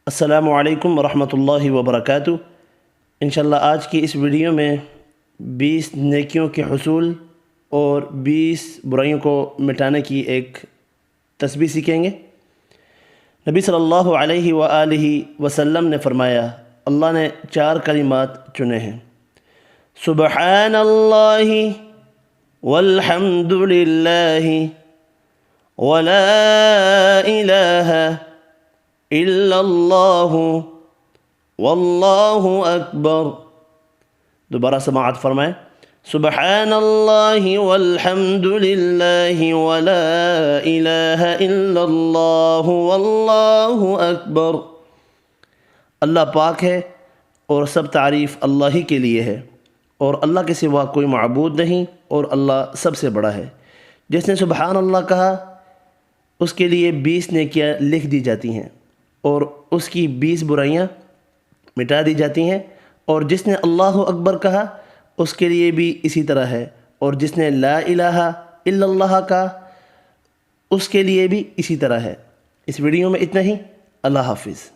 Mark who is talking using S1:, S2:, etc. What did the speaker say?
S1: السلام علیکم ورحمۃ اللہ وبرکاتہ۔ انشاءاللہ آج کی اس ویڈیو میں 20 نیکیوں کے حصول اور 20 برائیوں کو مٹانے کی ایک تسبیح سیکھیں گے۔ نبی صلی اللہ علیہ وآلہ وسلم نے فرمایا، اللہ نے 4 کلمات چنے ہیں: سبحان اللہ والحمد للہ ولا الہ الا اللہ واللہ اکبر۔ دوبارہ سماعت فرمائیں، سبحان اللہ والحمد للہ ولا الہ الا اللہ واللہ اکبر۔ اللہ پاک ہے اور سب تعریف اللہ ہی کے لیے ہے، اور اللہ کے سوا کوئی معبود نہیں، اور اللہ سب سے بڑا ہے۔ جس نے سبحان اللہ کہا اس کے لیے 20 نیکیاں لکھ دی جاتی ہیں اور اس کی 20 برائیاں مٹا دی جاتی ہیں، اور جس نے اللہ اکبر کہا اس کے لیے بھی اسی طرح ہے، اور جس نے لا الہ الا اللہ کہا اس کے لیے بھی اسی طرح ہے۔ اس ویڈیو میں اتنا ہی۔ اللہ حافظ۔